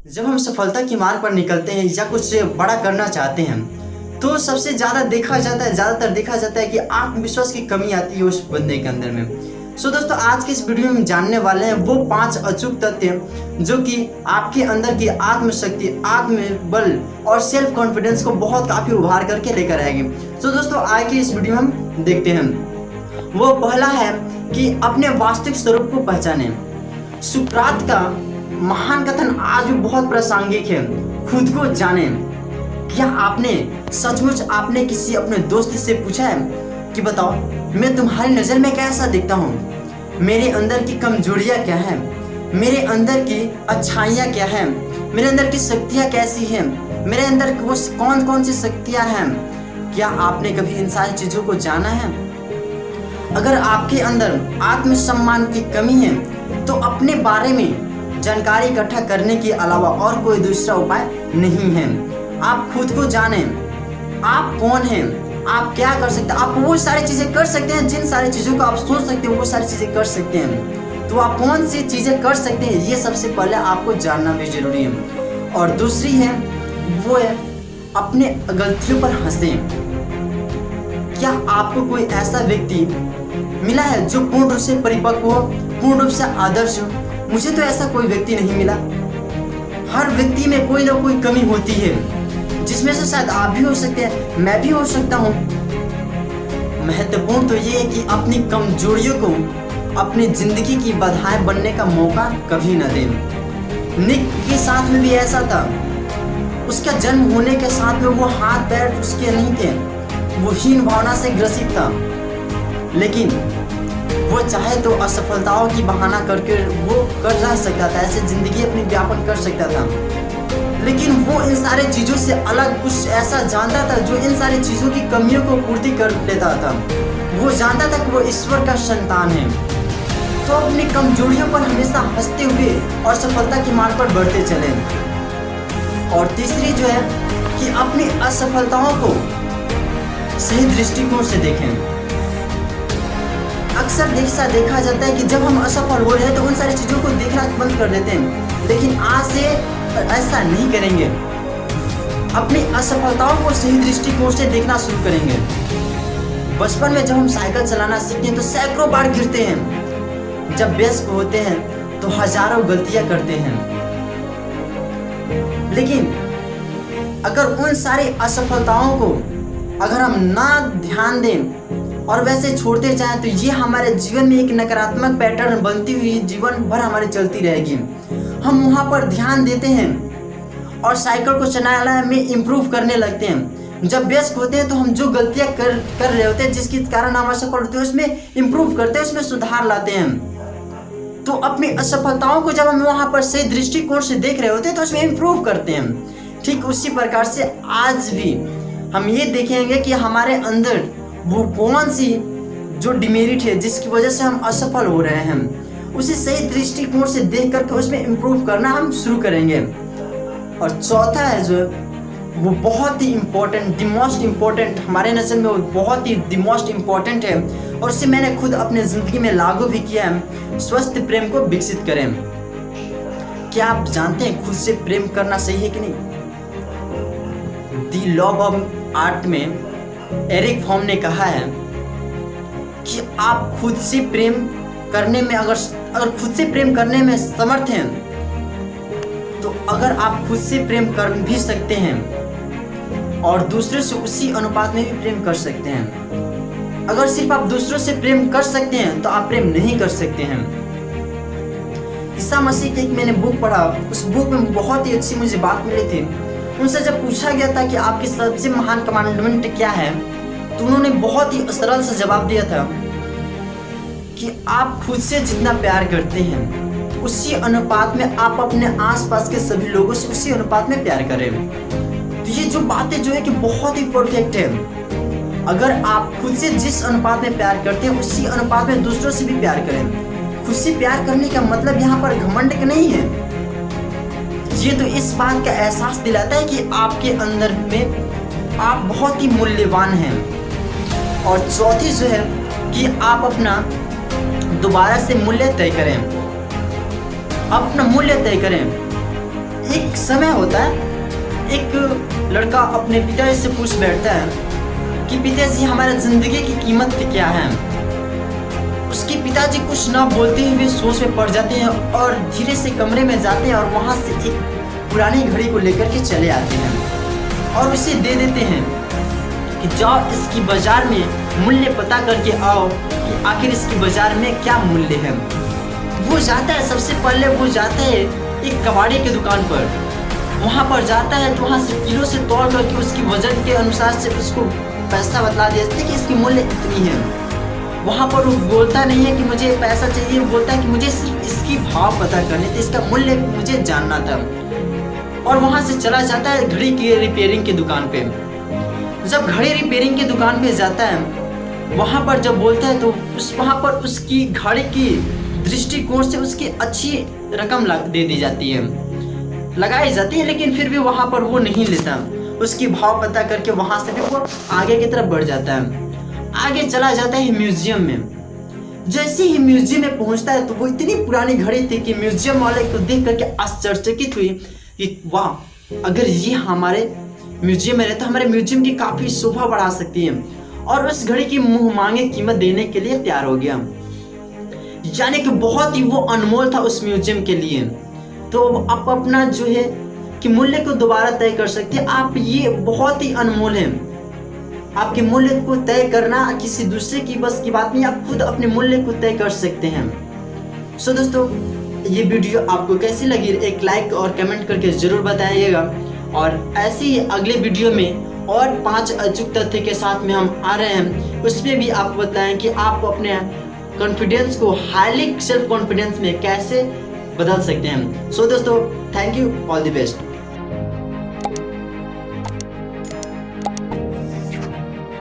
जब हम सफलता की मार्ग पर निकलते हैं या कुछ बड़ा करना चाहते हैं तो सबसे ज़्यादातर देखा जाता है कि आत्मविश्वास की कमी आती है उस बंदे के अंदर में। दोस्तों, आज के इस वीडियो में हम जानने वाले हैं वो 5 अचूक तथ्य जो कि आपके अंदर की आत्मशक्ति, आत्मबल और सेल्फ कॉन्फिडेंस को बहुत काफ़ी उभार करके लेकर आएगी। दोस्तों, आज की इस वीडियो में हम देखते हैं। वो पहला है कि अपने वास्तविक स्वरूप को पहचानें। सुकरात का महान कथन आज भी बहुत प्रासंगिक है, खुद को जाने। क्या आपने सचमुच किसी अपने दोस्त से पूछा है कि बताओ मैं तुम्हारी नज़र में कैसा दिखता हूँ, मेरे अंदर की कमजोरियाँ क्या हैं, मेरे अंदर की अच्छाइयाँ क्या हैं, मेरे अंदर की शक्तियाँ कैसी हैं, मेरे अंदर वो कौन कौन सी शक्तियाँ हैं। क्या आपने कभी इन सारी चीज़ों को जाना है? अगर आपके अंदर आत्मसम्मान की कमी है तो अपने बारे में जानकारी इकट्ठा करने के अलावा और कोई दूसरा उपाय नहीं है। आप खुद को जानें, आप कौन हैं, आप क्या कर सकते हैं। आप वो सारी चीज़ें कर सकते हैं जिन सारी चीज़ों को आप सोच सकते हैं, वो सारी चीज़ें कर सकते हैं। तो आप कौन सी चीज़ें कर सकते हैं, ये सबसे पहले आपको जानना भी जरूरी है। और दूसरी है वो है अपने गलतियों पर हंसें। क्या आपको कोई ऐसा व्यक्ति मिला है जो पूर्ण रूप से परिपक्व हो, पूर्ण रूप से आदर्श हो? मुझे तो ऐसा कोई व्यक्ति नहीं मिला। हर व्यक्ति में कोई ना कोई कमी होती है, जिसमें से शायद आप भी हो सकते हैं, मैं भी हो सकता हूँ। महत्वपूर्ण तो ये है कि अपनी कमजोरियों को अपनी जिंदगी की बाधाएं बनने का मौका कभी न दें। निक के साथ में भी ऐसा था। उसका जन्म होने के साथ में वो हाथ पैर उसके नहीं थे, वो हीन भावना से ग्रसित था। लेकिन वो चाहे तो असफलताओं की बहाना करके वो कर रह सकता था, ऐसे ज़िंदगी अपनी व्यापन कर सकता था। लेकिन वो इन सारे चीज़ों से अलग कुछ ऐसा जानता था जो इन सारी चीज़ों की कमियों को पूर्ति कर लेता था। वो जानता था कि वो ईश्वर का संतान है। तो अपनी कमजोरियों पर हमेशा हंसते हुए और सफलता के मार्ग पर बढ़ते चले। और तीसरी जो है कि अपनी असफलताओं को सही दृष्टिकोण से देखें। अक्सर देखा जाता है कि जब हम असफल हो रहे हैं तो उन सारी चीज़ों को देखना बंद कर देते हैं, लेकिन आज से ऐसा नहीं करेंगे। अपनी असफलताओं को सही दृष्टिकोण से देखना शुरू करेंगे। बचपन में जब हम साइकिल चलाना सीखते हैं तो सैकड़ों बार गिरते हैं। जब वयस्क होते हैं तो हजारों गलतियां करते हैं। लेकिन अगर उन सारी असफलताओं को अगर हम ना ध्यान दें और वैसे छोड़ते जाएं तो ये हमारे जीवन में एक नकारात्मक पैटर्न बनती हुई जीवन भर हमारी चलती रहेगी। हम वहाँ पर ध्यान देते हैं और साइकिल को चलाने में इम्प्रूव करने लगते हैं। जब व्यस्त होते हैं तो हम जो गलतियाँ कर रहे होते हैं जिसके कारण हम असफल होते हैं उसमें इम्प्रूव करते हैं, उसमें सुधार लाते हैं। तो अपनी असफलताओं को जब हम वहाँ पर सही दृष्टिकोण से देख रहे होते हैं तो उसमें इम्प्रूव करते हैं। ठीक उसी प्रकार से आज भी हम ये देखेंगे कि हमारे अंदर वो कौन सी जो डिमेरिट है जिसकी वजह से हम असफल हो रहे हैं, उसे सही दृष्टिकोण से देख करके उसमें इम्प्रूव करना हम शुरू करेंगे। और चौथा है जो वो बहुत ही इम्पोर्टेंट, द मोस्ट इम्पोर्टेंट, हमारे नज़र में वो बहुत ही द मोस्ट इम्पोर्टेंट है और उसे मैंने खुद अपने ज़िंदगी में लागू भी किया है। स्वस्थ प्रेम को विकसित करें। क्या आप जानते हैं खुद से प्रेम करना सही है कि नहीं? द लॉ ऑफ आर्ट में एरिक फॉर्म ने कहा है कि आप खुद से प्रेम करने में अगर खुद से प्रेम करने में समर्थ हैं तो अगर आप खुद से प्रेम कर भी सकते हैं और दूसरे से उसी अनुपात में भी प्रेम कर सकते हैं। अगर सिर्फ आप दूसरों से प्रेम कर सकते हैं तो आप प्रेम नहीं कर सकते हैं। ईसा मसीह की एक मैंने बुक पढ़ा, उस बुक में बहुत ही अच्छी मुझे बात मिली थी। उनसे जब पूछा गया था कि आपकी सबसे महान कमांडमेंट क्या है तो उन्होंने बहुत ही सरल सा जवाब दिया था कि आप खुद से जितना प्यार करते हैं उसी अनुपात में आप अपने आसपास के सभी लोगों से उसी अनुपात में प्यार करें। तो ये जो बातें जो है कि बहुत ही परफेक्ट है। अगर आप खुद से जिस अनुपात में प्यार करते हैं उसी अनुपात में दूसरों से भी प्यार करें। खुद से प्यार करने का मतलब यहाँ पर घमंड नहीं है, ये तो इस बात का एहसास दिलाता है कि आपके अंदर में आप बहुत ही मूल्यवान हैं। और चौथी जो है कि आप अपना दोबारा से मूल्य तय करें, अपना मूल्य तय करें। एक समय होता है, एक लड़का अपने पिताजी से पूछ बैठता है कि पिताजी हमारे ज़िंदगी की कीमत क्या है। उसके पिताजी कुछ ना बोलते हुए सोच में पड़ जाते हैं और धीरे से कमरे में जाते हैं और वहाँ से एक पुरानी घड़ी को लेकर के चले आते हैं और उसे दे देते हैं कि जाओ इसकी बाजार में मूल्य पता करके आओ कि आखिर इसकी बाजार में क्या मूल्य है। वो जाता है, सबसे पहले वो जाता है एक कबाड़ी की दुकान पर। वहाँ पर जाता है तो वहाँ से किलो से तोल करके उसकी वजन के अनुसार से उसको पैसा बतला देते कि इसकी मूल्य इतनी है। वहाँ पर वो बोलता नहीं है कि मुझे पैसा चाहिए, वो बोलता है कि मुझे सिर्फ इसकी भाव पता करने थे, इसका मूल्य मुझे जानना था। और वहाँ से चला जाता है घड़ी की रिपेयरिंग की दुकान पे। जब घड़ी रिपेयरिंग की दुकान पे जाता है, वहाँ पर जब बोलता है तो वहाँ पर उसकी घड़ी की दृष्टिकोण से उसकी अच्छी रकम दे दी जाती है, लगाई जाती है, लेकिन फिर भी वहाँ पर वो नहीं लेता। उसकी भाव पता करके वहाँ से भी वो आगे की तरफ बढ़ जाता है। आगे चला जाता है म्यूजियम में। जैसे ही म्यूजियम में पहुँचता है तो वो इतनी पुरानी घड़ी थी कि म्यूजियम वाले को देख करके आश्चर्यचकित हुई कि वाह, अगर ये हमारे म्यूजियम में रहता तो हमारे म्यूजियम की काफ़ी शोभा बढ़ा सकती है। और उस घड़ी की मुँह मांगे कीमत देने के लिए तैयार हो गया, यानी कि बहुत ही वो अनमोल था उस म्यूजियम के लिए। तो आप अपना जो है कि मूल्य को दोबारा तय कर सकते हैं। आप ये बहुत ही अनमोल है, आपके मूल्य को तय करना किसी दूसरे की बस की बात नहीं, आप खुद अपने मूल्य को तय कर सकते हैं। सो दोस्तों, ये वीडियो आपको कैसी लगी एक लाइक और कमेंट करके ज़रूर बताइएगा। और ऐसे ही अगले वीडियो में और 5 अचूक तथ्य के साथ में हम आ रहे हैं, उसमें भी आपको बताएं कि आप अपने कॉन्फिडेंस को हाईली सेल्फ कॉन्फिडेंस में कैसे बदल सकते हैं। सो दोस्तों, thank you, all the best.